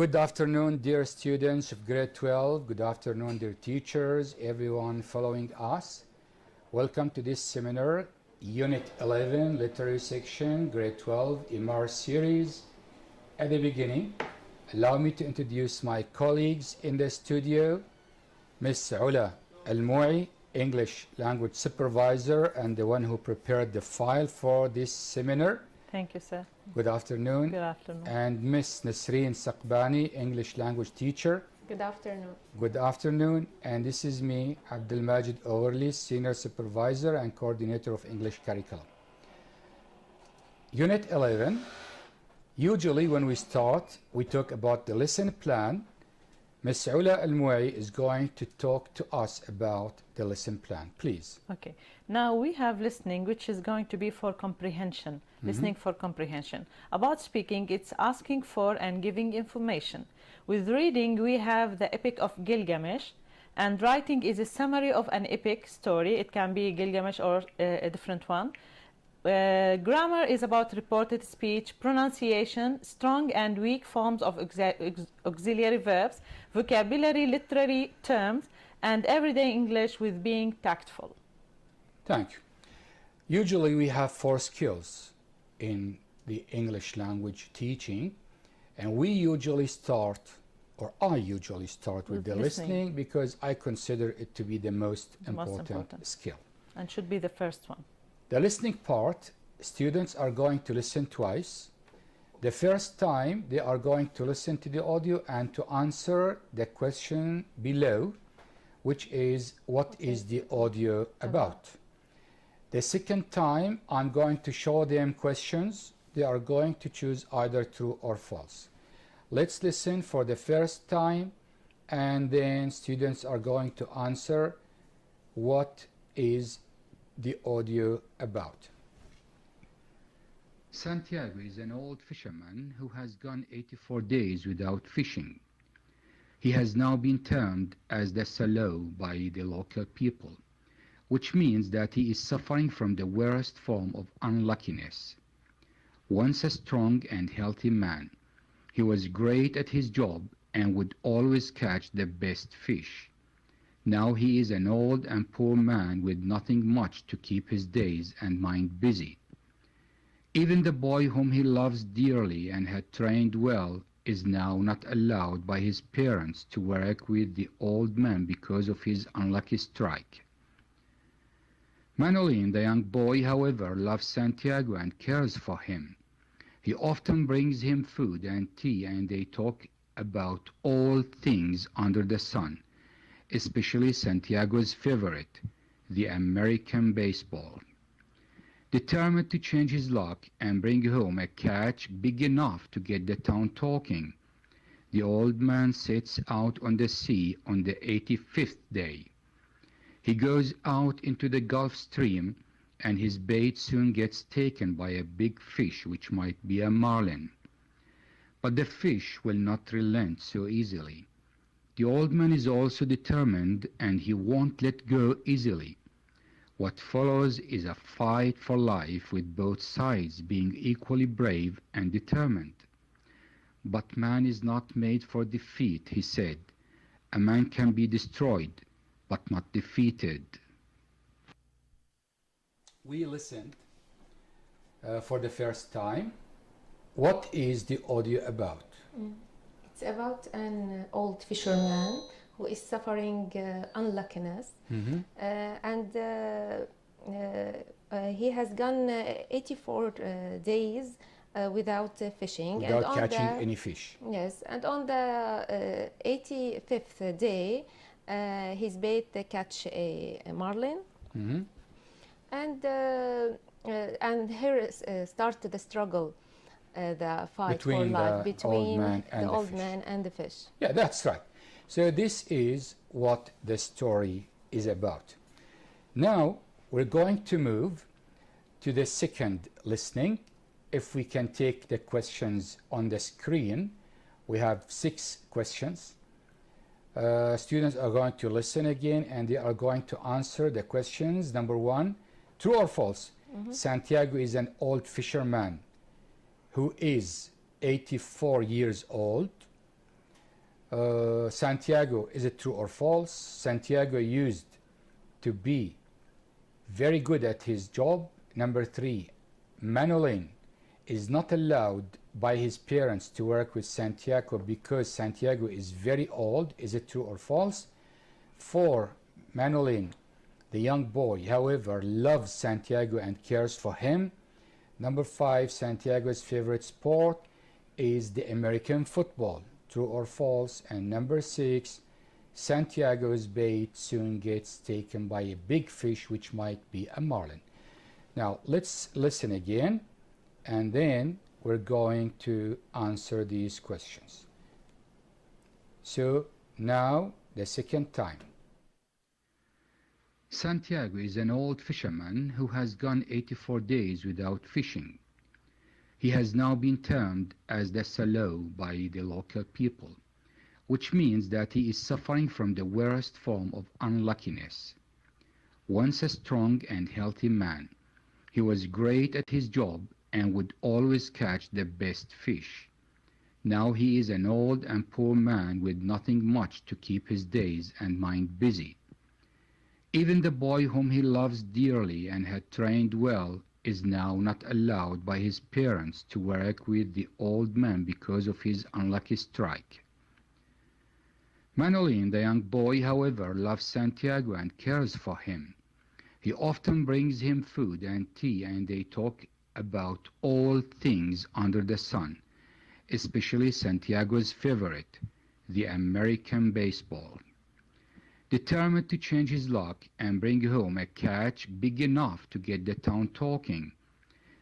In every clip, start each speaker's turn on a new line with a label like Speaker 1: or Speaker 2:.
Speaker 1: Good afternoon, dear students of grade 12. Good afternoon, dear teachers, everyone following us. Welcome to this seminar, Unit 11, Literary Section, grade 12, MR series. At the beginning, allow me to introduce my colleagues in the studio, Miss Ula Al-Moui, English language supervisor and the one who prepared the file for this seminar.
Speaker 2: Thank you, sir.
Speaker 1: Good afternoon.
Speaker 2: Good afternoon.
Speaker 1: And Miss Nasreen Saqbani, English language teacher.
Speaker 3: Good afternoon.
Speaker 1: Good afternoon. And this is me, Abdul Majid Overly, senior supervisor and coordinator of English curriculum. Unit 11. Usually when we start, we talk about the lesson plan. Miss Ula Al-Moui is going to talk to us about the lesson plan. Please.
Speaker 2: Okay. Now we have listening, which is going to be for comprehension. Listening for comprehension. About speaking, it's asking for and giving information. With reading, we have the Epic of Gilgamesh. And writing is a summary of an epic story. It can be Gilgamesh or a different one. Grammar is about reported speech, pronunciation, strong and weak forms of auxiliary verbs, vocabulary, literary terms, and everyday English with being tactful.
Speaker 1: Thank you. Usually we have 4 skills in the English language teaching, and we usually start, or I usually start with the listening because I consider it to be the most important skill.
Speaker 2: And should be the first one.
Speaker 1: The listening part, students are going to listen twice. The first time they are going to listen to the audio and to answer the question below, which is what is the audio about. The second time I'm going to show them questions. They are going to choose either true or false. Let's listen for the first time and then students are going to answer what is the audio about. Santiago is an old fisherman who has gone 84 days without fishing. He has now been termed as the Salo by the local people, which means that he is suffering from the worst form of unluckiness. Once a strong and healthy man, he was great at his job and would always catch the best fish. Now he is an old and poor man with nothing much to keep his days and mind busy. Even the boy whom he loves dearly and had trained well is now not allowed by his parents to work with the old man because of his unlucky strike. Manolin, the young boy, however, loves Santiago and cares for him. He often brings him food and tea and they talk about all things under the sun, especially Santiago's favorite, the American baseball. Determined to change his luck and bring home a catch big enough to get the town talking, the old man sets out on the sea on the 85th day. He goes out into the Gulf Stream and his bait soon gets taken by a big fish which might be a marlin. But the fish will not relent so easily. The old man is also determined and he won't let go easily. What follows is a fight for life with both sides being equally brave and determined. But man is not made for defeat, he said. A man can be destroyed, but not defeated. We listened for the first time. What is the audio about?
Speaker 3: It's about an old fisherman who is suffering unluckiness, and he has gone 84 days without fishing.
Speaker 1: Without catching any fish.
Speaker 3: Yes, and on the 85th day, his bait catch a marlin, and here started the struggle. The fight
Speaker 1: between
Speaker 3: for life between the old man and the fish.
Speaker 1: Yeah, that's right. So this is what the story is about. Now we're going to move to the second listening. If we can take the questions on the screen, we have 6 questions. Students are going to listen again and they are going to answer the questions. Number 1, true or false? Santiago is an old fisherman who is 84 years old. Santiago, is it true or false? Santiago used to be very good at his job. Number 3, Manolin is not allowed by his parents to work with Santiago because Santiago is very old. Is it true or false? 4, Manolin, the young boy, however, loves Santiago and cares for him. Number 5, Santiago's favorite sport is the American football. True or false? And number 6, Santiago's bait soon gets taken by a big fish, which might be a marlin. Now let's listen again, and then we're going to answer these questions. So now the second time.
Speaker 2: Santiago is an old fisherman who has gone 84 days without fishing. He has now been termed as the Salo by the local people, which means that he is suffering from the worst form of unluckiness. Once a strong and healthy man, he was great at his job and would always catch the best fish. Now he is an old and poor man with nothing much to keep his days and mind busy. Even the boy whom he loves dearly and had trained well is now not allowed by his parents to work with the old man because of his unlucky strike. Manolin, the young boy, however, loves Santiago and cares for him. He often brings him food and tea, and they talk about all things under the sun, especially Santiago's favorite, the American baseball. Determined to change his luck and bring home a catch big enough to get the town talking,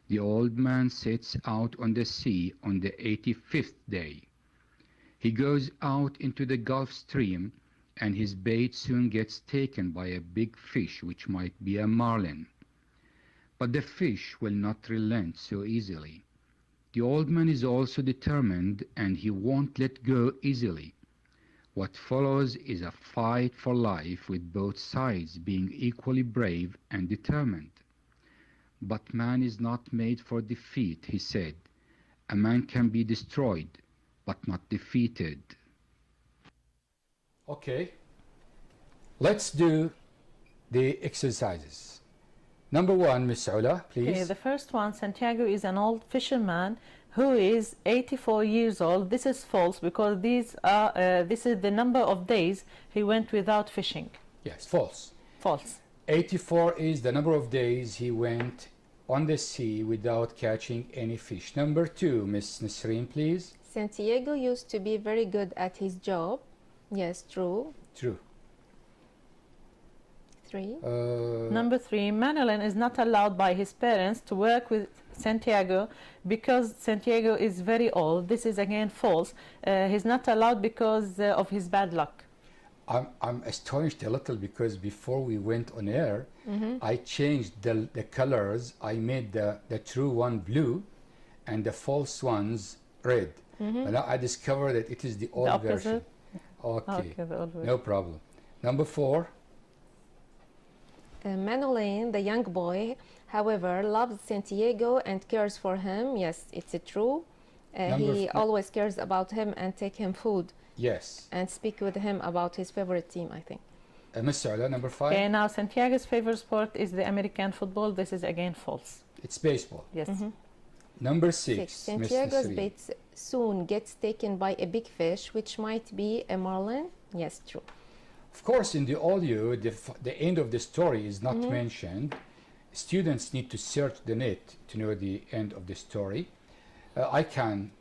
Speaker 2: the old man sets out on the sea on the 85th day. He goes out into the Gulf Stream, and his bait soon gets taken by a big fish, which might be a marlin. But the fish will not relent so easily. The old man is also determined, and he won't let go easily. What follows is a fight for life, with both sides being equally brave and determined. But man is not made for defeat, he said. A man can be destroyed, but not defeated.
Speaker 1: Okay, let's do the exercises. Number 1, Miss Ula, please.
Speaker 2: Okay, the first one, Santiago is an old fisherman who is 84 years old. This is false because this is the number of days he went without fishing.
Speaker 1: Yes, false.
Speaker 2: False.
Speaker 1: 84 is the number of days he went on the sea without catching any fish. Number 2, Miss Nasreen, please.
Speaker 3: Santiago used to be very good at his job. Yes, true.
Speaker 1: True.
Speaker 3: 3.
Speaker 2: Number 3, Manolin is not allowed by his parents to work with Santiago because Santiago is very old. This is again false. He's not allowed because of his bad luck.
Speaker 1: I'm astonished a little because before we went on air, I changed the colors. I made the true one blue and the false ones red. But now I discovered that it is the old version. Okay,
Speaker 2: the old version.
Speaker 1: No problem. Number 4.
Speaker 3: Manolin, the young boy, however, loves Santiago and cares for him. Yes, it's true. He always cares about him and take him food.
Speaker 1: Yes.
Speaker 3: And speak with him about his favorite team, I think.
Speaker 1: Miss Saula, number 5.
Speaker 2: Okay, now Santiago's favorite sport is the American football. This is again false.
Speaker 1: It's baseball.
Speaker 2: Yes.
Speaker 1: Number 6.
Speaker 3: Santiago's bait soon gets taken by a big fish, which might be a marlin. Yes, true.
Speaker 1: Of course, in the audio, the end of the story is not mentioned. Students need to search the net to know the end of the story. I can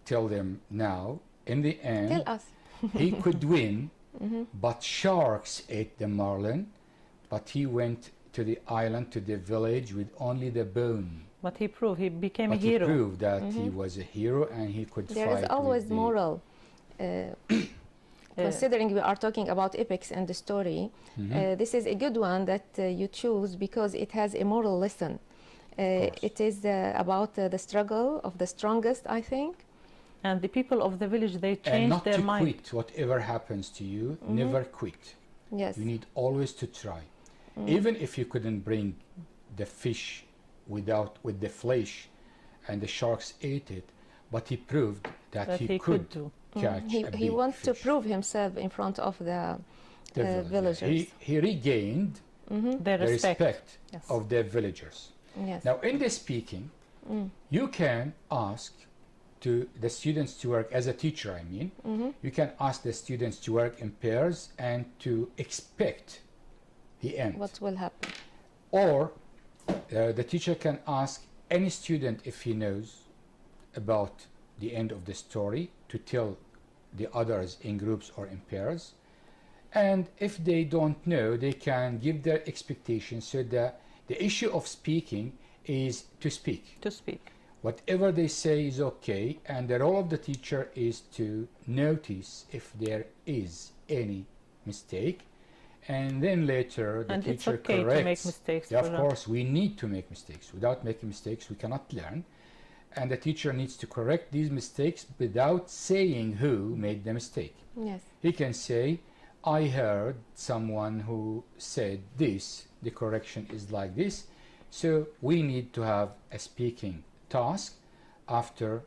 Speaker 1: tell them now. In the end,
Speaker 3: Tell us.
Speaker 1: he could win, but sharks ate the marlin. But he went to the island, to the village, with only the bone.
Speaker 2: But he proved he became
Speaker 1: But
Speaker 2: a hero.
Speaker 1: he proved that he was a hero and he could fight.
Speaker 3: There is always
Speaker 1: with the
Speaker 3: moral. Considering we are talking about epics and the story, this is a good one that you choose because it has a moral lesson. It is about the struggle of the strongest, I think.
Speaker 2: And the people of the village, they
Speaker 1: and
Speaker 2: changed
Speaker 1: not
Speaker 2: their
Speaker 1: to
Speaker 2: mind.
Speaker 1: quit. Whatever happens to you, never quit.
Speaker 3: Yes.
Speaker 1: You need always to try. Even if you couldn't bring the fish with the flesh and the sharks ate it, but he proved that he could.
Speaker 2: do.
Speaker 1: catch a
Speaker 3: He
Speaker 1: big
Speaker 3: wants to
Speaker 1: fish.
Speaker 3: prove himself in front of the villagers.
Speaker 1: He regained
Speaker 2: Their
Speaker 1: the respect
Speaker 2: Yes.
Speaker 1: of the villagers.
Speaker 3: Yes.
Speaker 1: Now, in the speaking, you can ask to the students to work, as a teacher I mean, you can ask the students to work in pairs and to expect the end.
Speaker 3: What will happen?
Speaker 1: Or the teacher can ask any student, if he knows about the end of the story, to tell the others in groups or in pairs. And if they don't know, they can give their expectations. So the issue of speaking is to speak.
Speaker 2: To speak.
Speaker 1: Whatever they say is okay, and the role of the teacher is to notice if there is any mistake, and then later the
Speaker 2: And it's
Speaker 1: teacher
Speaker 2: okay to
Speaker 1: corrects.
Speaker 2: make mistakes,
Speaker 1: Yeah, of
Speaker 2: Farah.
Speaker 1: course, we need to make mistakes. Without making mistakes, we cannot learn. And the teacher needs to correct these mistakes without saying who made the mistake.
Speaker 3: Yes.
Speaker 1: He can say, I heard someone who said this, the correction is like this. So we need to have a speaking task after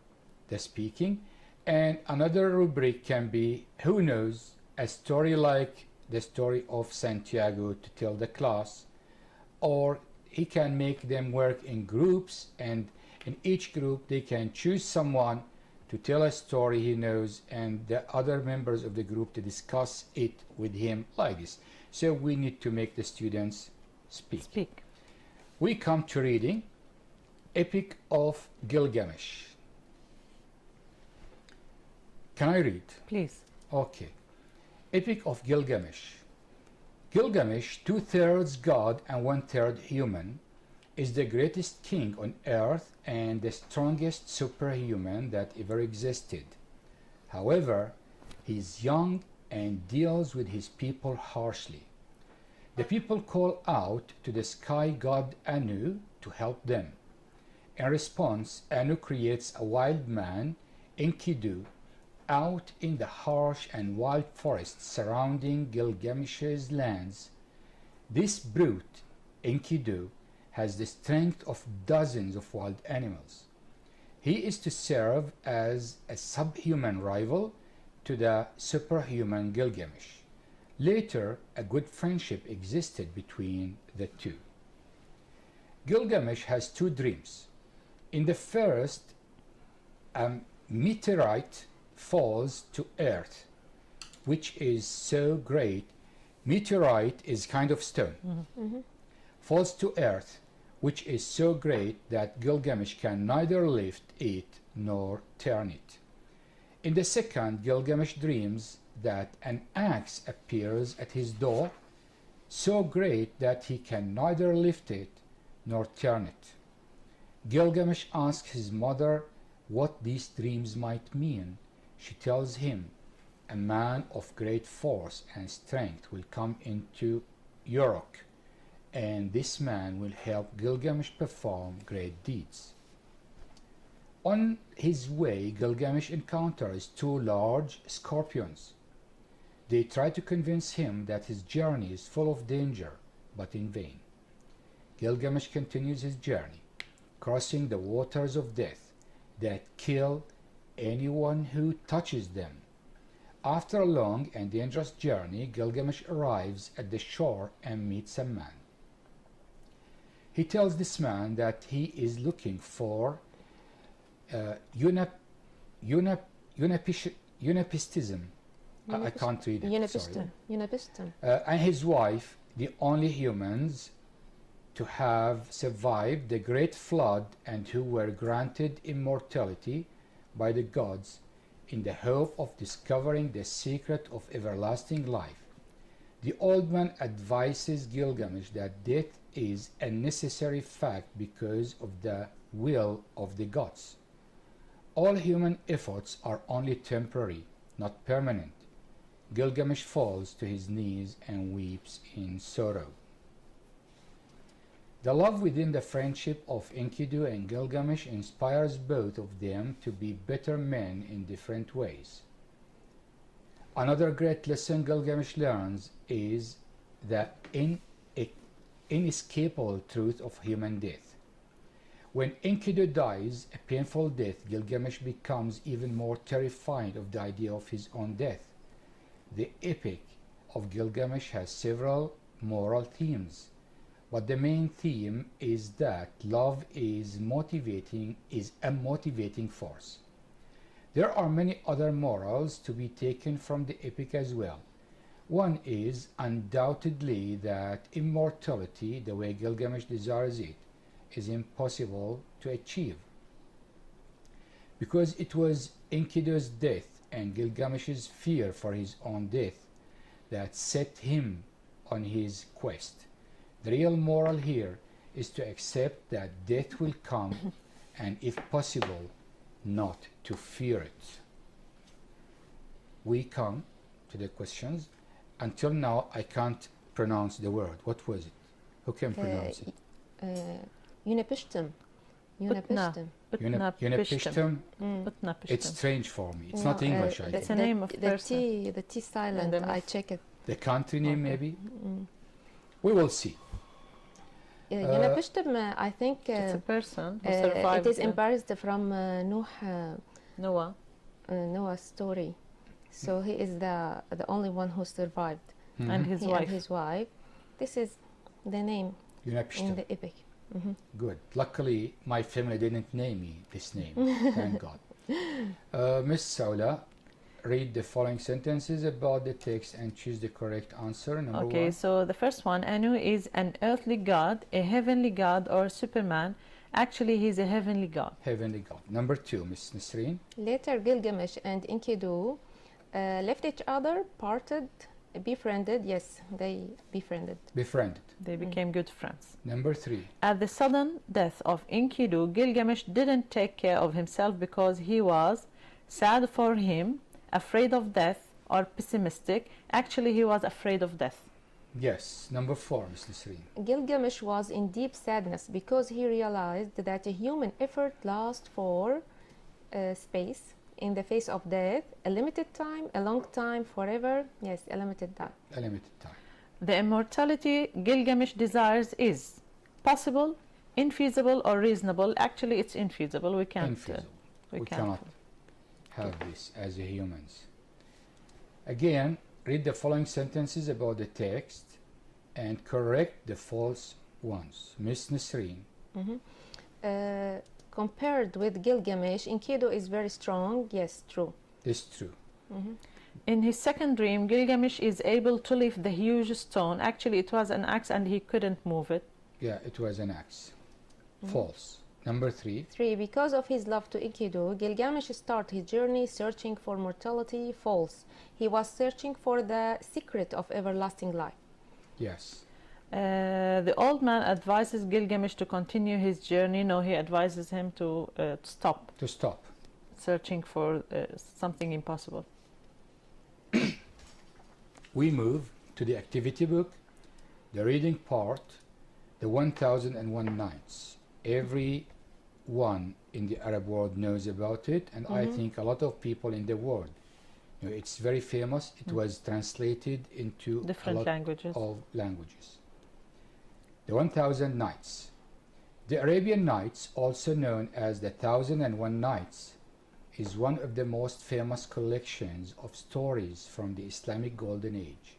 Speaker 1: the speaking. And another rubric can be, who knows a story like the story of Santiago to tell the class, or he can make them work in groups, and in each group they can choose someone to tell a story he knows, and the other members of the group to discuss it with him like this. So we need to make the students speak.
Speaker 2: Speak.
Speaker 1: We come to reading Epic of Gilgamesh. Can I read?
Speaker 2: Please.
Speaker 1: Okay. Epic of Gilgamesh. Gilgamesh, 2/3 god and 1/3 human, is the greatest king on earth and the strongest superhuman that ever existed. However, he is young and deals with his people harshly. The people call out to the sky god Anu to help them. In response, Anu creates a wild man, Enkidu, out in the harsh and wild forests surrounding Gilgamesh's lands. This brute, Enkidu, has the strength of dozens of wild animals. He is to serve as a subhuman rival to the superhuman Gilgamesh. Later, a good friendship existed between the two. Gilgamesh has two dreams. In the first, a meteorite falls to earth, which is so great. Meteorite is kind of stone. Falls to earth, which is so great that Gilgamesh can neither lift it nor turn it. In the second, Gilgamesh dreams that an axe appears at his door, so great that he can neither lift it nor turn it. Gilgamesh asks his mother what these dreams might mean. She tells him, a man of great force and strength will come into Uruk, and this man will help Gilgamesh perform great deeds. On his way, Gilgamesh encounters two large scorpions. They try to convince him that his journey is full of danger, but in vain. Gilgamesh continues his journey, crossing the waters of death that kill anyone who touches them. After a long and dangerous journey, Gilgamesh arrives at the shore and meets a man. He tells this man that he is looking for Unapistism. I can't read it. Sorry.
Speaker 3: Unapiston.
Speaker 1: And his wife, the only humans to have survived the great flood and who were granted immortality by the gods in the hope of discovering the secret of everlasting life. The old man advises Gilgamesh that death is a necessary fact because of the will of the gods. All human efforts are only temporary, not permanent. Gilgamesh falls to his knees and weeps in sorrow. The love within the friendship of Enkidu and Gilgamesh inspires both of them to be better men in different ways. Another great lesson Gilgamesh learns is the inescapable truth of human death. When Enkidu dies a painful death, Gilgamesh becomes even more terrified of the idea of his own death. The epic of Gilgamesh has several moral themes, but the main theme is that love is a motivating force. There are many other morals to be taken from the epic as well. One is undoubtedly that immortality, the way Gilgamesh desires it, is impossible to achieve. Because it was Enkidu's death and Gilgamesh's fear for his own death that set him on his quest. The real moral here is to accept that death will come and, if possible, not to fear it. We come to the questions. Until now, I can't pronounce the word. What was it? Who can pronounce it?
Speaker 3: Unipishtim.
Speaker 1: Unipishtim. It's strange for me. It's not English, I think.
Speaker 2: It's a name of person.
Speaker 3: The T silent, I check it.
Speaker 1: The country name, maybe? We will see.
Speaker 3: Unipishtim, I think
Speaker 2: it's a person who survived.
Speaker 3: it is embarrassed from Noah's story. So he is the only one who survived.
Speaker 2: And his
Speaker 3: He
Speaker 2: wife.
Speaker 3: and his wife. This is the name in the epic.
Speaker 1: Good. Luckily, my family didn't name me this name. Thank God. Miss Saula, read the following sentences about the text and choose the correct answer. Number
Speaker 2: Okay,
Speaker 1: one.
Speaker 2: so the first one, Anu is an earthly god, a heavenly god, or Superman. Actually, he's a heavenly god.
Speaker 1: Heavenly God. Number two, Miss Nasreen.
Speaker 3: Later, Gilgamesh and Enkidu left each other, parted, befriended. Yes, they befriended.
Speaker 1: Befriended.
Speaker 2: They became good friends.
Speaker 1: Number three.
Speaker 2: At the sudden death of Enkidu, Gilgamesh didn't take care of himself because he was sad for him, afraid of death, or pessimistic. Actually, he was afraid of death.
Speaker 1: Yes. Number four, Miss Nasreen.
Speaker 3: Gilgamesh was in deep sadness because he realized that a human effort lasts for space, in the face of death, a limited time, a long time, forever. Yes, a limited time.
Speaker 1: A limited time.
Speaker 2: The immortality Gilgamesh desires is possible, infeasible, or reasonable. Actually, it's infeasible. We can't.
Speaker 1: Infeasible. We
Speaker 2: can't.
Speaker 1: cannot have this as humans. Again, read the following sentences about the text and correct the false ones. Miss Nasreen.
Speaker 3: Compared with Gilgamesh, Enkidu is very strong. Yes, true.
Speaker 1: It's true.
Speaker 2: In his second dream, Gilgamesh is able to lift the huge stone. Actually, it was an axe and he couldn't move it.
Speaker 1: Yeah, it was an axe. False. Number three.
Speaker 3: 3. Because of his love to Enkidu, Gilgamesh started his journey searching for mortality. False. He was searching for the secret of everlasting life.
Speaker 1: Yes.
Speaker 2: The old man advises Gilgamesh to continue his journey. No, he advises him to stop
Speaker 1: To stop.
Speaker 2: searching for something impossible.
Speaker 1: We move to the activity book, the reading part, the 1001 Nights. Everyone in the Arab world knows about it, and I think a lot of people in the world. You know, it's very famous. It was translated into
Speaker 2: Different
Speaker 1: a lot
Speaker 2: languages.
Speaker 1: of languages. The 1000 Nights. The Arabian Nights, also known as the 1001 Nights, is one of the most famous collections of stories from the Islamic Golden Age.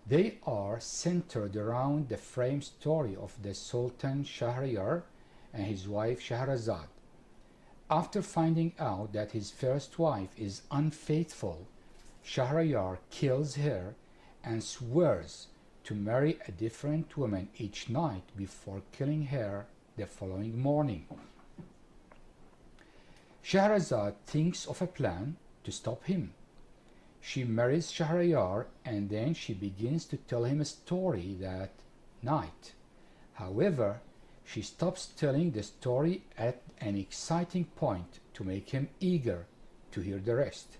Speaker 1: They are centered around the frame story of the Sultan Shahryar and his wife Shahrazad. After finding out that his first wife is unfaithful, Shahryar kills her and swears to marry a different woman each night before killing her the following morning. Shahrazad thinks of a plan to stop him. She marries Shahryar and then she begins to tell him a story that night. However, she stops telling the story at an exciting point to make him eager to hear the rest.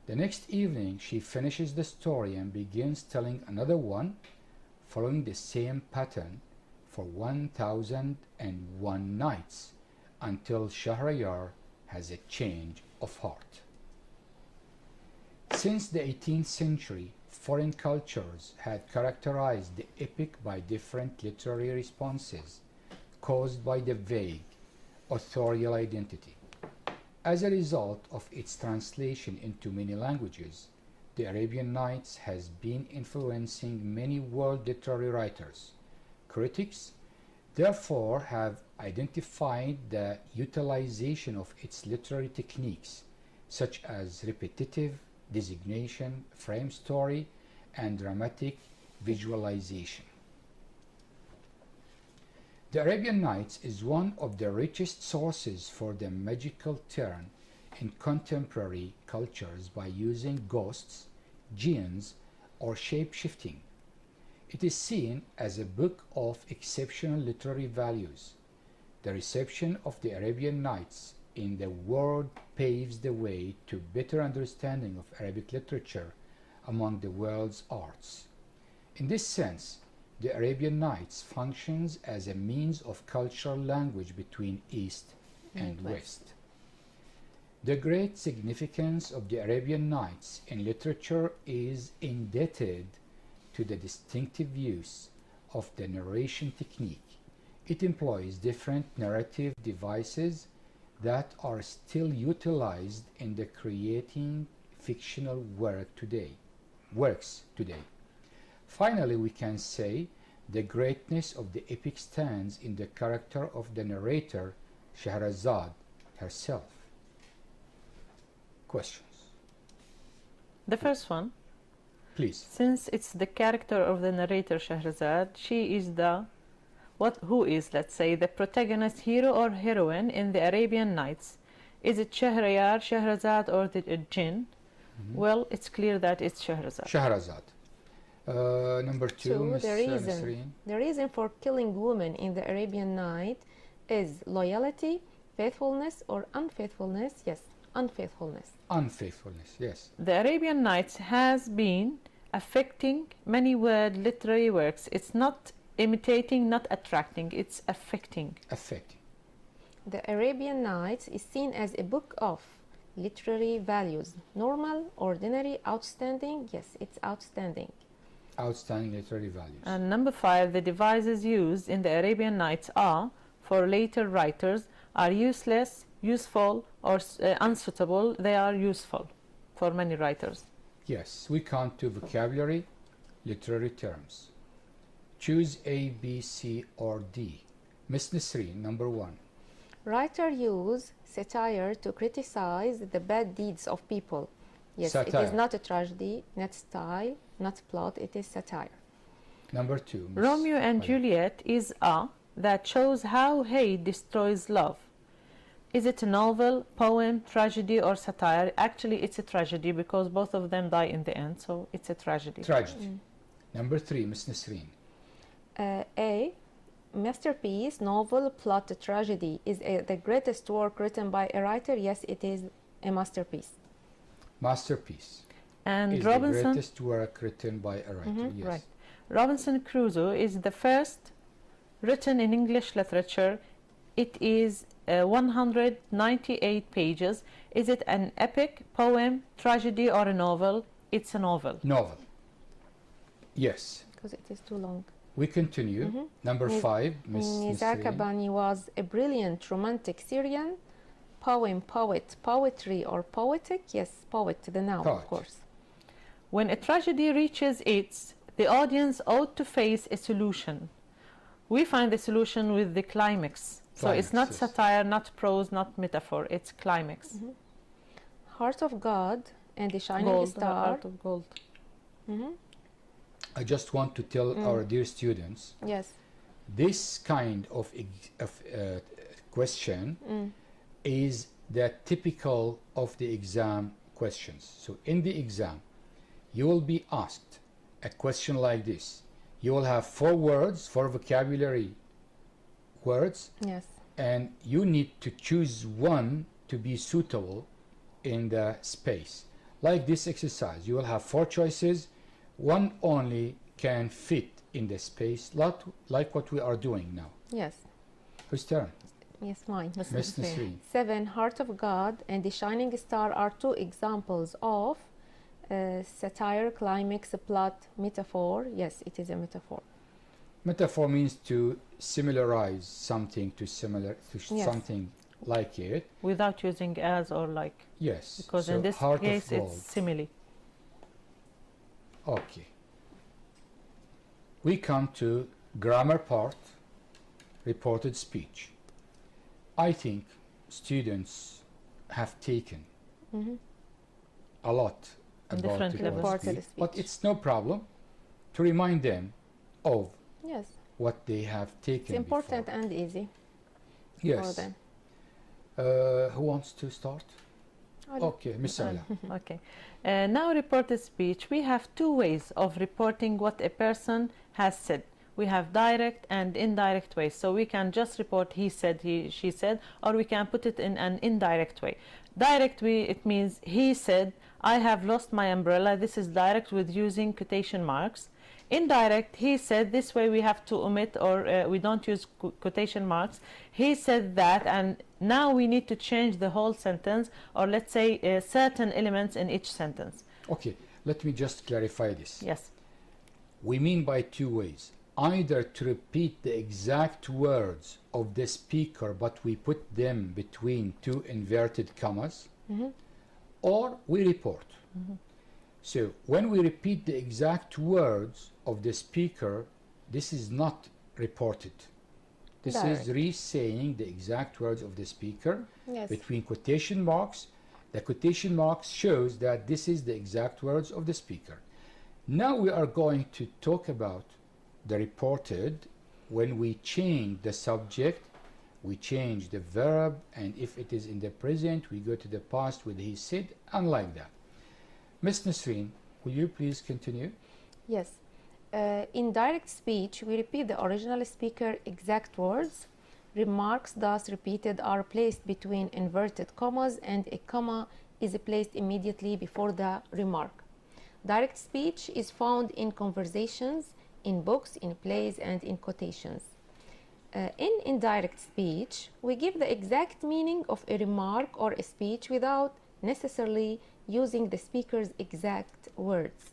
Speaker 1: The next evening she finishes the story and begins telling another one, following the same pattern for 1001 nights until Shahryar has a change of heart. Since the 18th century, foreign cultures had characterized the epic by different literary responses caused by the vague, authorial identity. As a result of its translation into many languages, the Arabian Nights has been influencing many world literary writers. Critics, therefore, have identified the utilization of its literary techniques, such as repetitive designation, frame story, and dramatic visualization. The Arabian Nights is one of the richest sources for the magical turn in contemporary cultures by using ghosts, jinns, or shape-shifting. It is seen as a book of exceptional literary values. The reception of the Arabian Nights in the world paves the way to better understanding of Arabic literature among the world's arts. In this sense, the Arabian Nights functions as a means of cultural language between East and West. The great significance of the Arabian Nights in literature is indebted to the distinctive use of the narration technique. It employs different narrative devices that are still utilized in the creating fictional works today. Finally, we can say the greatness of the epic stands in the character of the narrator, Shahrazad herself. Questions?
Speaker 2: The first one.
Speaker 1: Please.
Speaker 2: Since it's the character of the narrator, Shahrazad, she is who is, let's say, the protagonist, hero or heroine in the Arabian Nights? Is it Shahryar, Shahrazad, or the jinn? Well, it's clear that it's Shahrazad.
Speaker 1: Shahrazad. Number two,
Speaker 3: the reason for killing women in the Arabian Night is loyalty, faithfulness, or unfaithfulness. Yes, unfaithfulness.
Speaker 1: Unfaithfulness, yes.
Speaker 2: The Arabian Nights has been affecting many world literary works. It's not imitating, not attracting, it's affecting.
Speaker 1: Affecting.
Speaker 3: The Arabian Nights is seen as a book of literary values. Normal, ordinary, outstanding. Yes, it's outstanding.
Speaker 1: Outstanding literary values.
Speaker 2: And number 5, the devices used in the Arabian Nights are, for later writers, are useless, useful, or unsuitable. They are useful for many writers.
Speaker 1: Yes, we count to vocabulary, literary terms. Choose A, B, C, or D. Miss Nisreen, number 1.
Speaker 3: Writers use satire to criticize the bad deeds of people. Yes,
Speaker 1: satire.
Speaker 3: It is not a tragedy, not style, not plot, it is satire.
Speaker 1: Number 2.
Speaker 2: Romeo and Juliet is a that shows how hate destroys love. Is it a novel, poem, tragedy, or satire? Actually, it's a tragedy because both of them die in the end, so it's a tragedy.
Speaker 1: Tragedy. Number 3, Miss Nisreen.
Speaker 3: A masterpiece, novel, plot, tragedy. Is the greatest work written by a writer? Yes, it is a masterpiece.
Speaker 1: Masterpiece.
Speaker 2: And
Speaker 1: is
Speaker 2: Robinson,
Speaker 1: the greatest work written by a writer. Yes.
Speaker 2: Right. Robinson Crusoe is the first written in English literature. It is 198 pages. Is it an epic, poem, tragedy, or a novel? It's a novel.
Speaker 1: Novel. Yes.
Speaker 3: Because it is too long.
Speaker 1: We continue. Number 5, Miss
Speaker 3: Nizar
Speaker 1: Nisreen.
Speaker 3: Kabani was a brilliant romantic Syrian. Poem, poet, poetry, or poetic? Yes, poet, the noun,
Speaker 1: Poet.
Speaker 3: of course.
Speaker 2: When a tragedy reaches the audience ought to face a solution. We find the solution with the climax. So it's not
Speaker 1: yes.
Speaker 2: satire, not prose, not metaphor. It's climax.
Speaker 3: Heart of God and the Shining
Speaker 2: Gold,
Speaker 3: Star.
Speaker 2: heart of gold.
Speaker 1: I just want to tell our dear students,
Speaker 3: Yes.
Speaker 1: this kind of question is the typical of the exam questions. So in the exam, you will be asked a question like this. You will have 4 words, 4 vocabulary words,
Speaker 3: Yes.
Speaker 1: and you need to choose one to be suitable in the space. Like this exercise, you will have 4 choices. One only can fit in the space, like what we are doing now.
Speaker 3: Yes.
Speaker 1: Whose turn?
Speaker 3: Yes, mine.
Speaker 1: Miss Nisreen.
Speaker 3: 7, Heart of God and the Shining Star are 2 examples of satire, climax, plot, metaphor. Yes, it is a metaphor.
Speaker 1: Metaphor means to similarize something to
Speaker 3: Yes.
Speaker 1: something like it.
Speaker 2: Without using as or like.
Speaker 1: Yes.
Speaker 2: Because
Speaker 1: so
Speaker 2: in this
Speaker 1: heart
Speaker 2: case
Speaker 1: of
Speaker 2: it's
Speaker 1: gold.
Speaker 2: simile.
Speaker 1: Okay. We come to grammar part, reported speech. I think students have taken a lot about
Speaker 2: Different
Speaker 1: reported
Speaker 2: levels.
Speaker 1: speech,
Speaker 3: Reported
Speaker 1: but
Speaker 3: speech.
Speaker 1: it's no problem to remind them of
Speaker 3: Yes.
Speaker 1: what they have taken
Speaker 3: It's important
Speaker 1: before.
Speaker 3: and easy for
Speaker 1: Yes.
Speaker 3: them.
Speaker 1: Who wants to start?
Speaker 3: I'll-
Speaker 1: Okay, Miss Ala.
Speaker 2: Okay. Now reported speech, we have two ways of reporting what a person has said. We have direct and indirect ways. So we can just report he said, she said, or we can put it in an indirect way. Direct way, it means he said, I have lost my umbrella. This is direct with using quotation marks. Indirect, he said, this way we have to omit or we don't use quotation marks. He said that, and now we need to change the whole sentence, or let's say certain elements in each sentence.
Speaker 1: Okay, let me just clarify this.
Speaker 2: Yes.
Speaker 1: We mean by two ways. Either to repeat the exact words of the speaker, but we put them between two inverted commas, or we report. So when we repeat the exact words of the speaker, this is not reported. This
Speaker 3: Direct.
Speaker 1: is re-saying the exact words of the speaker
Speaker 3: Yes.
Speaker 1: between quotation marks. The quotation marks shows that this is the exact words of the speaker. Now we are going to talk about the reported when we change the subject, we change the verb, and if it is in the present, we go to the past with he said, and like that. Ms. Nasreen, will you please continue?
Speaker 3: Yes. In direct speech, we repeat the original speaker exact words. Remarks thus repeated are placed between inverted commas, and a comma is placed immediately before the remark. Direct speech is found in conversations, in books, in plays, and in quotations. In indirect speech, we give the exact meaning of a remark or a speech without necessarily using the speaker's exact words.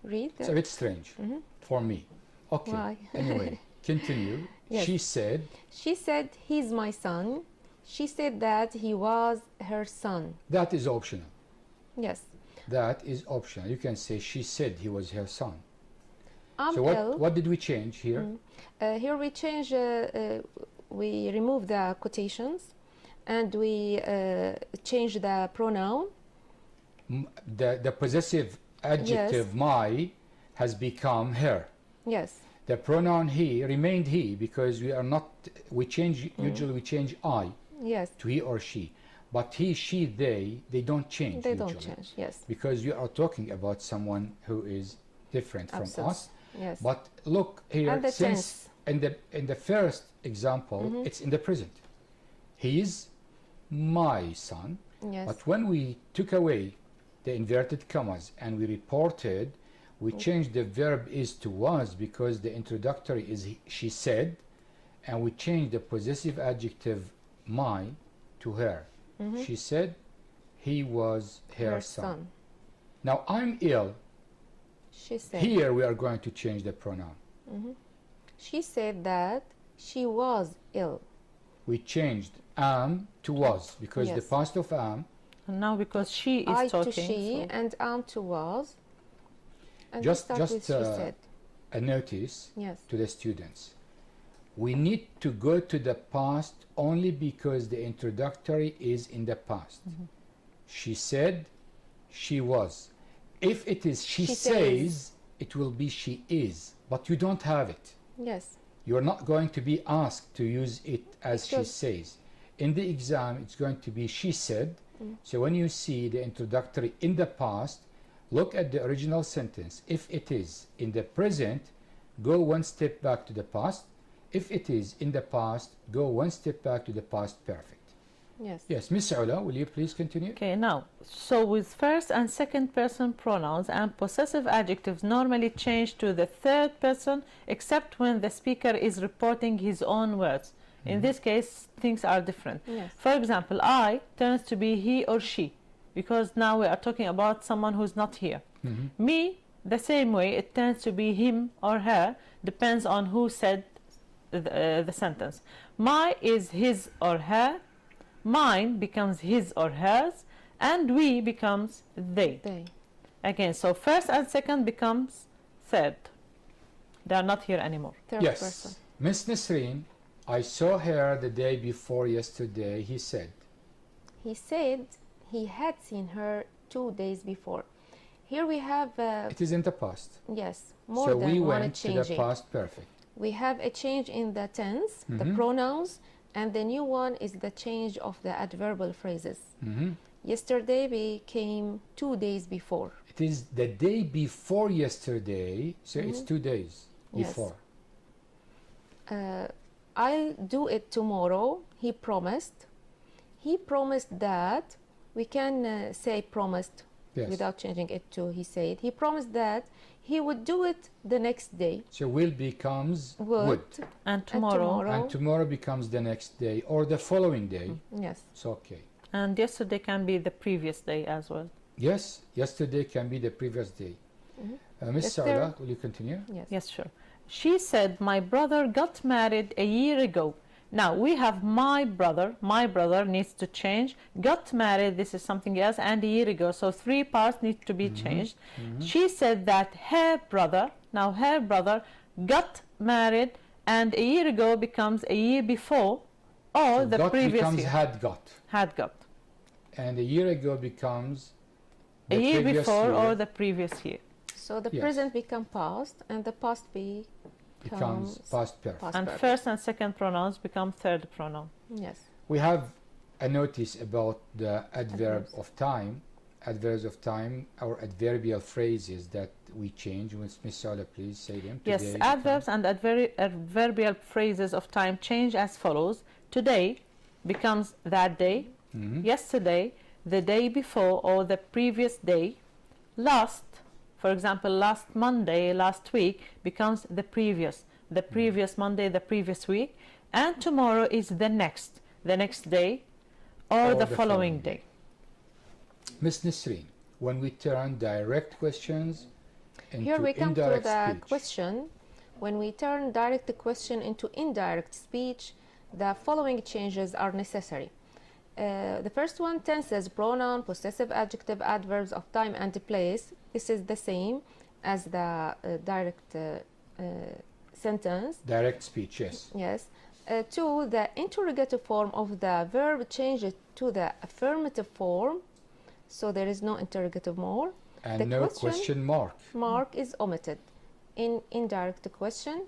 Speaker 3: Read.
Speaker 1: It's a bit strange for me. Okay,
Speaker 3: Why?
Speaker 1: anyway, continue.
Speaker 3: Yes.
Speaker 1: She said,
Speaker 3: She said, he's my son. She said that he was her son.
Speaker 1: that is optional.
Speaker 3: Yes.
Speaker 1: That is optional. You can say she said he was her son.
Speaker 3: I'm
Speaker 1: So
Speaker 3: ill.
Speaker 1: what did we change here?
Speaker 3: Here we change, we remove the quotations, and we change the pronoun.
Speaker 1: The possessive adjective my has become her.
Speaker 3: Yes.
Speaker 1: The pronoun he remained he because we are not, we change, usually we change I
Speaker 3: Yes.
Speaker 1: to he or she. But he, she, they don't change
Speaker 3: They
Speaker 1: usually.
Speaker 3: don't change. Yes.
Speaker 1: Because you are talking about someone who is different from
Speaker 3: Absolutely.
Speaker 1: us.
Speaker 3: Yes.
Speaker 1: But look here,
Speaker 3: And the
Speaker 1: since in the first example, it's in the present. He is my son.
Speaker 3: Yes.
Speaker 1: But when we took away the inverted commas and we reported, we changed the verb is to was because the introductory is she said, and we changed the possessive adjective my to her. She said he was her son. Now I'm ill.
Speaker 3: She said.
Speaker 1: Here we are going to change the pronoun.
Speaker 3: She said that she was ill.
Speaker 1: We changed am to was because the
Speaker 3: Yes.
Speaker 1: past of am.
Speaker 2: And now because she is
Speaker 3: I
Speaker 2: talking.
Speaker 3: to she
Speaker 2: so-
Speaker 3: and am to was. And
Speaker 1: Just-
Speaker 3: we start
Speaker 1: just,
Speaker 3: with she said.
Speaker 1: A notice
Speaker 3: Yes.
Speaker 1: to the students. We need to go to the past only because the introductory is in the past. She said, she was. If it is she
Speaker 3: She
Speaker 1: says,
Speaker 3: says.
Speaker 1: it will be she is, but you don't have it.
Speaker 3: Yes.
Speaker 1: You're not going to be asked to use it as she
Speaker 3: Because-
Speaker 1: says. In the exam, it's going to be she said. So when you see the introductory in the past, look at the original sentence. If it is in the present, go one step back to the past. If it is in the past, go one step back to the past perfect.
Speaker 3: Yes.
Speaker 1: Yes, Miss Ula, will you please continue?
Speaker 2: Okay, now, so with first and second person pronouns and possessive adjectives normally change to the third person except when the speaker is reporting his own words. In this case, things are different.
Speaker 3: Yes.
Speaker 2: For example, I turns to be he or she because now we are talking about someone who's not here. Me the same way it tends to be him or her, depends on who said the sentence. My is his or her, mine becomes his or hers, and we becomes they. Again, so first and second becomes third. They are not here anymore.
Speaker 3: Third
Speaker 1: Yes.
Speaker 3: person.
Speaker 1: Miss Nasreen, I saw her the day before yesterday, he said.
Speaker 3: He said he had seen her 2 days before. Here we have,
Speaker 1: It is in the past.
Speaker 3: yes, more
Speaker 1: So
Speaker 3: than
Speaker 1: we
Speaker 3: one
Speaker 1: went to the
Speaker 3: changing.
Speaker 1: past perfect.
Speaker 3: We have a change in the tense, the pronouns, and the new one is the change of the adverbial phrases. Yesterday became 2 days before.
Speaker 1: It is the day before yesterday, so it's 2 days
Speaker 3: Yes.
Speaker 1: before.
Speaker 3: I'll do it tomorrow, he promised. He promised that, we can say promised
Speaker 1: Yes.
Speaker 3: without changing it to he said. He promised that he would do it the next day.
Speaker 1: So will becomes would.
Speaker 2: And tomorrow.
Speaker 1: And tomorrow becomes the next day or the following day.
Speaker 3: Yes.
Speaker 1: It's okay.
Speaker 2: And yesterday can be the previous day as well.
Speaker 1: Yes, yesterday can be the previous day. Miss
Speaker 3: The
Speaker 1: Saula,
Speaker 3: third-
Speaker 1: will you continue?
Speaker 3: Yes.
Speaker 2: Yes, sure. She said, my brother got married a year ago. Now we have my brother needs to change. Got married, this is something else, and a year ago. So 3 parts need to be changed. She said that her brother, now her brother got married, and a year ago becomes a year before, or
Speaker 1: So
Speaker 2: the
Speaker 1: got
Speaker 2: previous
Speaker 1: becomes
Speaker 2: year. Had got.
Speaker 1: and a year ago becomes
Speaker 2: A
Speaker 1: the
Speaker 2: year
Speaker 1: previous
Speaker 2: before
Speaker 1: year
Speaker 2: or the previous year.
Speaker 3: So the
Speaker 1: Yes.
Speaker 3: present become past and the past
Speaker 1: becomes past perfect.
Speaker 3: past
Speaker 2: And
Speaker 3: perfect.
Speaker 2: first and second pronouns become third pronoun.
Speaker 3: Yes.
Speaker 1: We have a notice about the adverb
Speaker 3: Adverbs.
Speaker 1: of time, adverbs of time, or adverbial phrases that we change. Miss Saula, please say them.
Speaker 2: Yes,
Speaker 1: Today,
Speaker 2: adverbs and adverbial phrases of time change as follows. Today becomes that day. Yesterday, the day before or the previous day. Last, for example, last Monday, last week becomes the previous Monday, the previous week. And tomorrow is the next day or the following day.
Speaker 1: Miss Nasreen, when we turn direct questions into
Speaker 3: Here we come to
Speaker 1: indirect
Speaker 3: the
Speaker 1: speech.
Speaker 3: question. When we turn direct question into indirect speech, the following changes are necessary. The first one, tenses, pronoun, possessive adjective, adverbs of time and place. This is the same as the direct sentence.
Speaker 1: Direct speech, yes.
Speaker 3: Yes. 2, the interrogative form of the verb changes to the affirmative form. So there is no interrogative more.
Speaker 1: And
Speaker 3: The
Speaker 1: no question mark.
Speaker 3: Mark is omitted. In indirect question,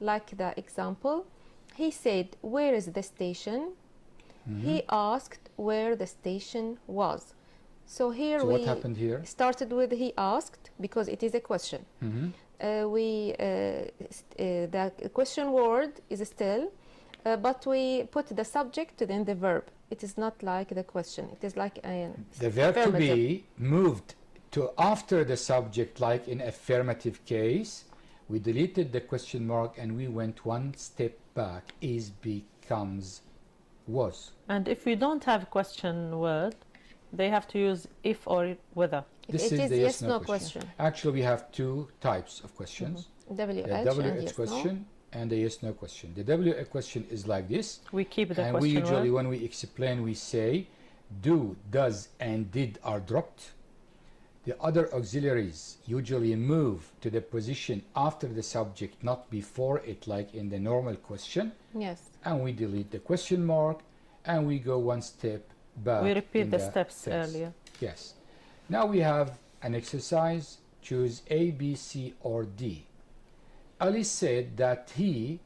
Speaker 3: like the example, he said, where is the station? He asked where the station was. So here
Speaker 1: So
Speaker 3: we
Speaker 1: what happened here?
Speaker 3: started with he asked because it is a question. The question word is still, but we put the subject then the verb. It is not like the question. It is like a
Speaker 1: The verb to
Speaker 3: affirmative.
Speaker 1: be moved to after the subject, like in affirmative case. We deleted the question mark and we went one step back. Is becomes was.
Speaker 2: And if we don't have question word, they have to use if or whether.
Speaker 1: This
Speaker 3: It
Speaker 1: is
Speaker 3: is
Speaker 1: the
Speaker 3: yes, no question.
Speaker 1: Actually, we have 2 types of questions.
Speaker 3: WH
Speaker 1: The
Speaker 3: and
Speaker 1: WH
Speaker 3: yes,
Speaker 1: question and the yes no question. The WH question is like this.
Speaker 2: We keep the
Speaker 1: And we
Speaker 2: question
Speaker 1: usually,
Speaker 2: word.
Speaker 1: when we explain, we say do, does, and did are dropped. The other auxiliaries usually move to the position after the subject, not before it, like in the normal question.
Speaker 3: Yes.
Speaker 1: And we delete the question mark and we go one step back.
Speaker 2: We repeat
Speaker 1: in
Speaker 2: the steps
Speaker 1: tense.
Speaker 2: earlier.
Speaker 1: Yes. Now we have an exercise. Choose A, B, C, or D. Ali said that he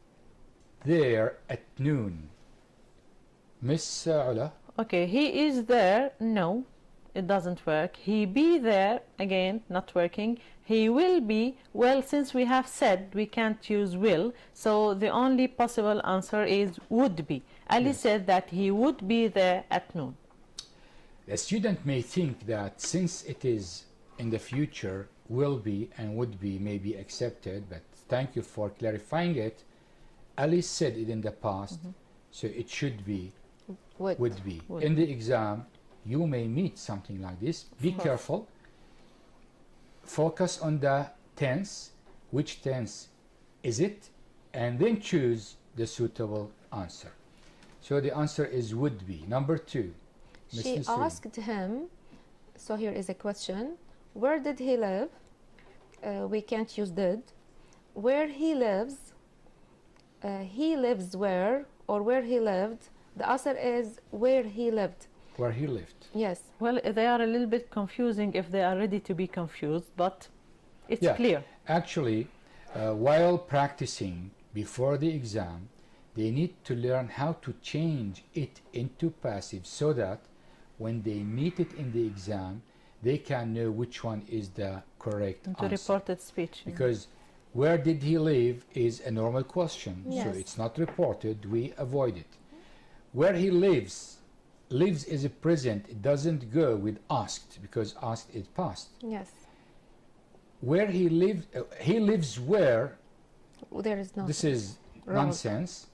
Speaker 1: there at noon. Miss Ula,
Speaker 2: Okay, he is there. No, it doesn't work. He be there. Again, not working. He will be. Well, since we have said we can't use will, so the only possible answer is would be. Ali
Speaker 1: Yes.
Speaker 2: said that he would be there at noon.
Speaker 1: the student may think that since it is in the future, will be and would be may be accepted, but thank you for clarifying it. Ali said it in the past, so it should be would be.
Speaker 2: Would.
Speaker 1: In the exam, you may meet something like this. Be
Speaker 2: course.
Speaker 1: careful. focus on the tense, which tense is it, and then choose the suitable answer. So the answer is would be. Number 2. Miss
Speaker 3: She
Speaker 1: Nisreen.
Speaker 3: asked him, so here is a question, where did he live? We can't use did. Where he lives, he lives where, or where he lived. The answer is where he lived.
Speaker 1: Where he lived.
Speaker 3: Yes.
Speaker 2: Well, they are a little bit confusing if they are ready to be confused, but it's
Speaker 1: Yeah.
Speaker 2: clear.
Speaker 1: Actually, while practicing before the exam, they need to learn how to change it into passive so that when they meet it in the exam, they can know which one is the correct
Speaker 2: Into
Speaker 1: answer.
Speaker 2: reported speech.
Speaker 1: Because where did he live is a normal question, so
Speaker 3: Yes.
Speaker 1: it's not reported, we avoid it. Where he lives, lives is a present, it doesn't go with asked because asked is past.
Speaker 3: Yes.
Speaker 1: Where he lives where,
Speaker 3: There is no.
Speaker 1: this is
Speaker 3: Wrong.
Speaker 1: nonsense.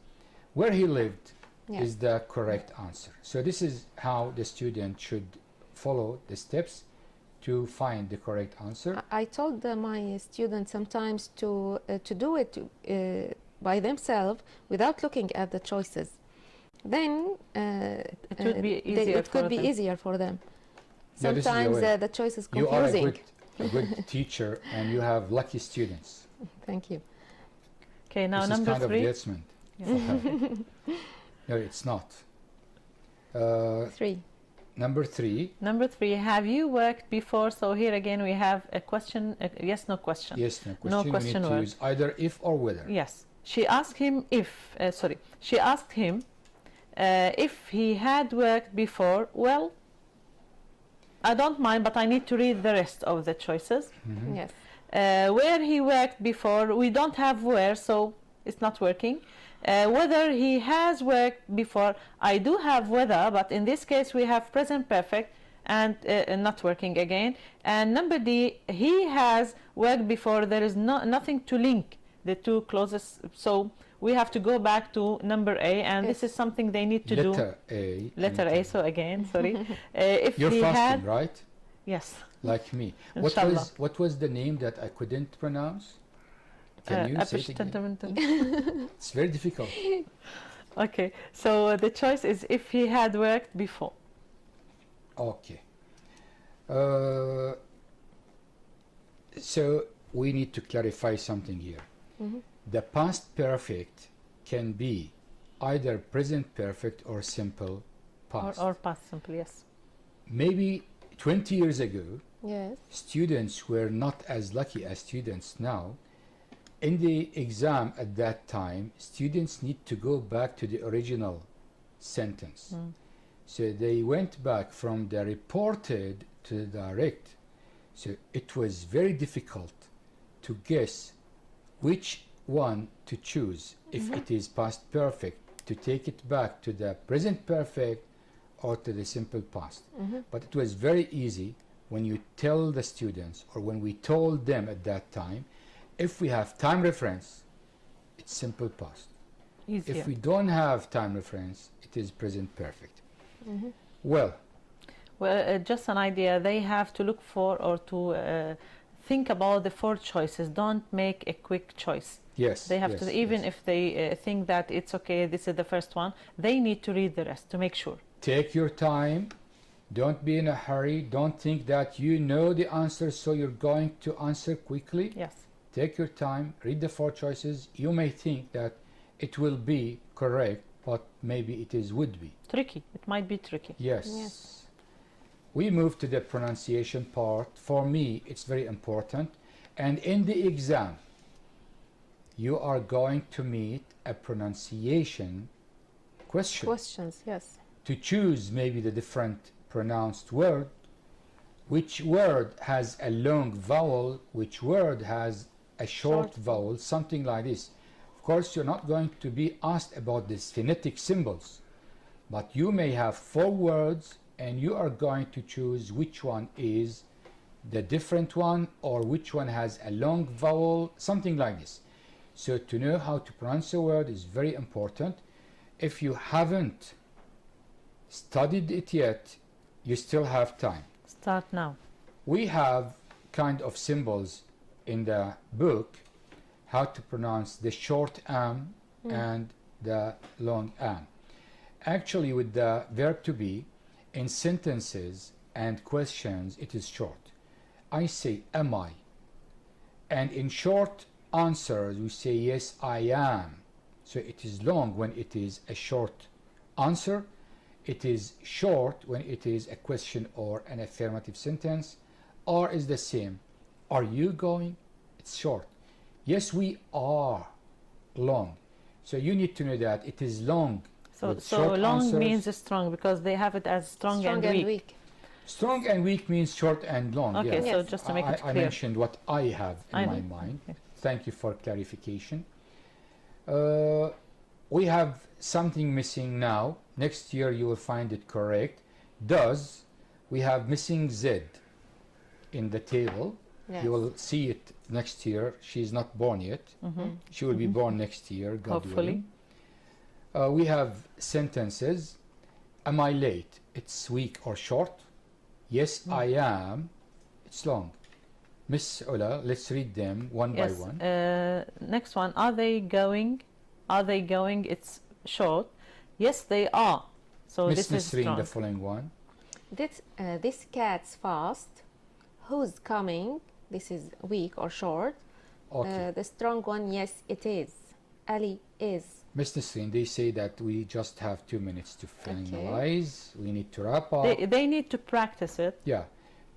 Speaker 1: Where he lived
Speaker 3: Yes.
Speaker 1: is the correct answer. So this is how the student should follow the steps to find the correct answer.
Speaker 3: I told my students sometimes to do it by themselves without looking at the choices. Then
Speaker 2: It would be easier
Speaker 3: it could
Speaker 2: for
Speaker 3: be
Speaker 2: them.
Speaker 3: easier for them.
Speaker 1: Yeah, this is the
Speaker 3: Sometimes
Speaker 1: way.
Speaker 3: the choice is
Speaker 1: You are
Speaker 3: confusing.
Speaker 1: a good teacher and you have lucky students.
Speaker 3: Thank you.
Speaker 2: Okay, now
Speaker 1: This
Speaker 2: number
Speaker 1: is kind
Speaker 2: 3.
Speaker 1: of judgment for her. No, it's not.
Speaker 3: 3.
Speaker 1: Number 3,
Speaker 2: Number 3, have you worked before? So here again we have a question, a yes, no question.
Speaker 1: yes, no question.
Speaker 2: No
Speaker 1: You
Speaker 2: question
Speaker 1: need to
Speaker 2: word.
Speaker 1: use either if or whether.
Speaker 2: Yes. She asked him if he had worked before. Well, I don't mind, but I need to read the rest of the choices.
Speaker 1: Mhm.
Speaker 3: Yes.
Speaker 2: Where he worked before, we don't have where, so it's not working. Whether he has worked before, I do have whether, but in this case we have present perfect and not working again. And number D, he has worked before, there is nothing to link the two clauses, so we have to go back to number A, and this is something they need to do. Letter A, so again, sorry. If
Speaker 1: You're
Speaker 2: he
Speaker 1: fasting,
Speaker 2: had,
Speaker 1: right?
Speaker 2: yes.
Speaker 1: Like me.
Speaker 2: Inshallah.
Speaker 1: What was the name that I couldn't pronounce? Can you say it again? It's very difficult.
Speaker 2: Okay, so the choice is if he had worked before.
Speaker 1: Okay. So we need to clarify something here.
Speaker 3: Mhm.
Speaker 1: The past perfect can be either present perfect or simple past.
Speaker 2: Or past simple, yes.
Speaker 1: Maybe 20 years ago,
Speaker 3: Yes.
Speaker 1: students were not as lucky as students now. In the exam at that time, students need to go back to the original sentence. So they went back from the reported to the direct. So it was very difficult to guess which one to choose, if it is past perfect, to take it back to the present perfect or to the simple past. But it was very easy when you tell the students, or when we told them at that time, if we have time reference, it's simple past.
Speaker 2: Easier.
Speaker 1: If we don't have time reference, it is present perfect. Well,
Speaker 2: Just an idea, they have to look for or to think about the 4 choices. Don't make a quick choice.
Speaker 1: yes.
Speaker 2: They have
Speaker 1: yes,
Speaker 2: to, even
Speaker 1: yes.
Speaker 2: if they think that it's okay, this is the first one, they need to read the rest to make sure.
Speaker 1: Take your time. Don't be in a hurry. Don't think that you know the answer, so you're going to answer quickly.
Speaker 2: Yes.
Speaker 1: Take your time, read the 4 choices. You may think that it will be correct, but maybe it is would be.
Speaker 2: Tricky. It might be tricky.
Speaker 1: Yes.
Speaker 3: Yes.
Speaker 1: We move to the pronunciation part. For me, it's very important. And in the exam, you are going to meet a pronunciation question.
Speaker 3: Questions. Yes.
Speaker 1: To choose maybe the different pronounced word, which word has a long vowel, which word has a short vowel, something like this. Of course, you're not going to be asked about these phonetic symbols, but you may have 4 words and you are going to choose which one is the different one, or which one has a long vowel, something like this. So to know how to pronounce a word is very important. If you haven't studied it yet, you still have time.
Speaker 2: Start now.
Speaker 1: We have kind of symbols in the book how to pronounce the short am and the long am. Actually, with the verb to be, in sentences and questions, it is short. I say, am I? And in short answers, we say, yes, I am. So it is long when it is a short answer. It is short when it is a question or an affirmative sentence. Are is the same. Are you going? It's short. Yes, we are. Long. So you need to know that it is long.
Speaker 2: So long answers means strong, because they have it as strong and weak.
Speaker 1: Strong and weak means short and long.
Speaker 2: Okay,
Speaker 1: yes.
Speaker 2: so just to make it clear.
Speaker 1: I mentioned what I have in my mind.
Speaker 2: Okay.
Speaker 1: Thank you for clarification. We have something missing now. Next year you will find it correct. Does, we have missing Z in the table.
Speaker 3: Yes.
Speaker 1: You will see it next year. She is not born yet. She will be born next year, God
Speaker 2: hopefully.
Speaker 1: willing. We have sentences. Am I late? It's weak or short. Yes, I am. It's long. Miss Ola, let's read them one by one.
Speaker 2: Next one. Are they going? Are they going? It's short. Yes, they are. So
Speaker 1: Miss
Speaker 2: this is
Speaker 1: Nisreen,
Speaker 2: strong.
Speaker 1: the following one.
Speaker 3: This cat's fast. Who's coming? This is weak or short.
Speaker 1: Okay.
Speaker 3: The strong one, yes, it is. Ali is.
Speaker 1: Miss Nisreen, they say that we just have 2 minutes to finalize. We need to wrap up.
Speaker 2: They need to practice it.
Speaker 1: Yeah.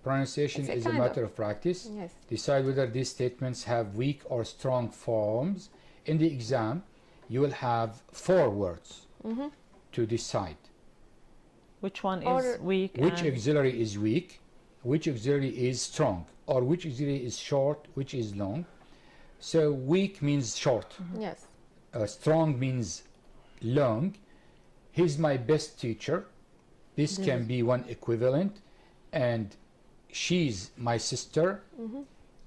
Speaker 1: Pronunciation
Speaker 3: It's a
Speaker 1: is a
Speaker 3: kind
Speaker 1: matter of practice.
Speaker 3: Yes.
Speaker 1: Decide whether these statements have weak or strong forms. In the exam, you will have 4 words to decide.
Speaker 2: Which one
Speaker 3: Or
Speaker 2: is weak?
Speaker 1: Which
Speaker 2: and
Speaker 1: auxiliary is weak, which auxiliary is strong, or which auxiliary is short, which is long. So weak means short.
Speaker 3: Yes.
Speaker 1: Strong means long. He's my best teacher. This can be one equivalent. And she's my sister.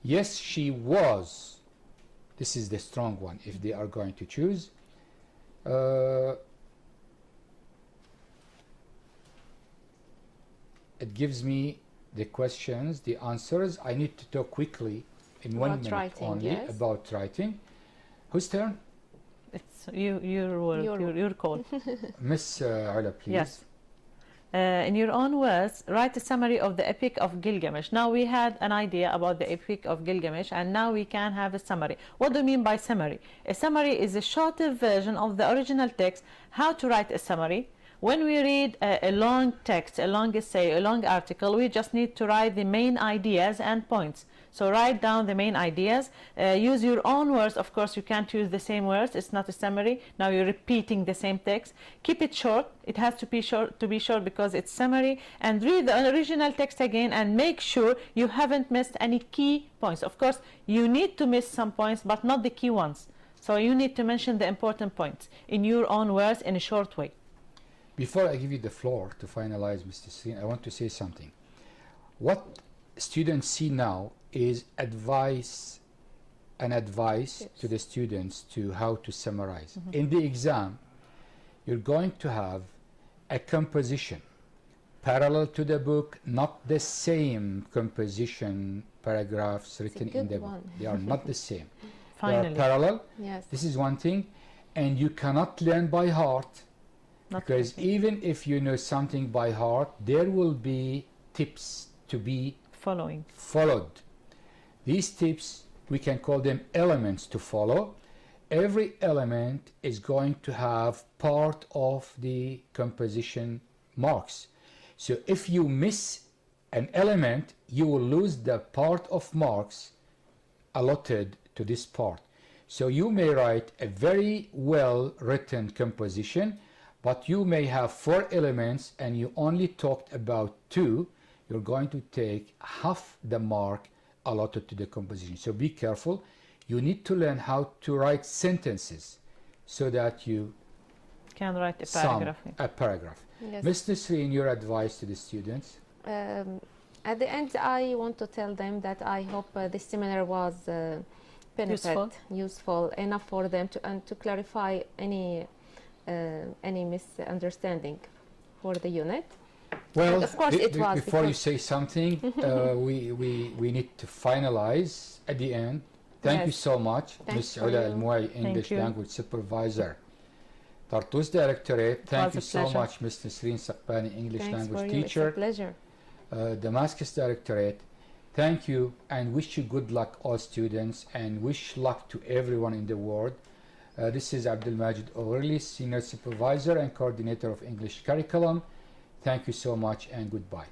Speaker 1: Yes, she was. This is the strong one if they are going to choose. It gives me the questions, the answers. I need to talk quickly in 1 minute
Speaker 3: writing,
Speaker 1: only
Speaker 3: yes.
Speaker 1: about writing. Whose turn?
Speaker 2: it's your call.
Speaker 1: Miss Ula, please.
Speaker 2: Yes. In your own words, write a summary of the Epic of Gilgamesh. Now we had an idea about the Epic of Gilgamesh, and now we can have a summary. What do you mean by summary? A summary is a shorter version of the original text. How to write a summary? When we read a long text, a long essay, a long article, we just need to write the main ideas and points. So write down the main ideas. Use your own words. Of course, you can't use the same words. It's not a summary. Now you're repeating the same text. Keep it short. It has to be short because it's summary. And read the original text again and make sure you haven't missed any key points. Of course, you need to miss some points, but not the key ones. So you need to mention the important points in your own words in a short way.
Speaker 1: Before I give you the floor to finalize, Mr. Sreen, I want to say something. What students see now is advice to the students to how to summarize. In the exam, you're going to have a composition parallel to the book, not the same composition paragraphs written in the book. They are not the same.
Speaker 2: Finally.
Speaker 1: They are parallel.
Speaker 3: Yes.
Speaker 1: This is one thing. And you cannot learn by heart.
Speaker 2: Not
Speaker 1: Because
Speaker 2: really.
Speaker 1: even if you know something by heart, there will be tips to be followed. These tips, we can call them elements to follow. Every element is going to have part of the composition marks. So if you miss an element, you will lose the part of marks allotted to this part. So you may write a very well written composition, but you may have 4 elements and you only talked about 2. You're going to take half the mark allotted to the composition. So be careful. You need to learn how to write sentences so that you
Speaker 2: can write a
Speaker 1: sum
Speaker 2: paragraph.
Speaker 1: a paragraph.
Speaker 3: Yes.
Speaker 1: Mr. Sreen, your advice to the students?
Speaker 3: At the end, I want to tell them that I hope this seminar was useful enough for them to clarify any misunderstanding for the unit.
Speaker 1: Well,
Speaker 3: And of course it was.
Speaker 1: before you
Speaker 3: because-
Speaker 1: say something, we need to finalize at the end. Thank you
Speaker 3: Yes.
Speaker 1: so much,
Speaker 3: Thanks
Speaker 1: Ms.
Speaker 3: for
Speaker 1: Ula
Speaker 3: you.
Speaker 1: Al-Muai, English
Speaker 2: you.
Speaker 1: Language Supervisor. Tartus Directorate, thank
Speaker 2: was
Speaker 1: you
Speaker 2: a
Speaker 1: so
Speaker 2: pleasure.
Speaker 1: much, Ms. Nasreen Saqbani, English
Speaker 3: Thanks
Speaker 1: Language
Speaker 3: for you. It's a
Speaker 1: Teacher.
Speaker 3: pleasure.
Speaker 1: Damascus Directorate, thank you and wish you good luck all students and wish luck to everyone in the world. This is Abdul Majid O'Reilly, Senior Supervisor and Coordinator of English Curriculum. Thank you so much and goodbye.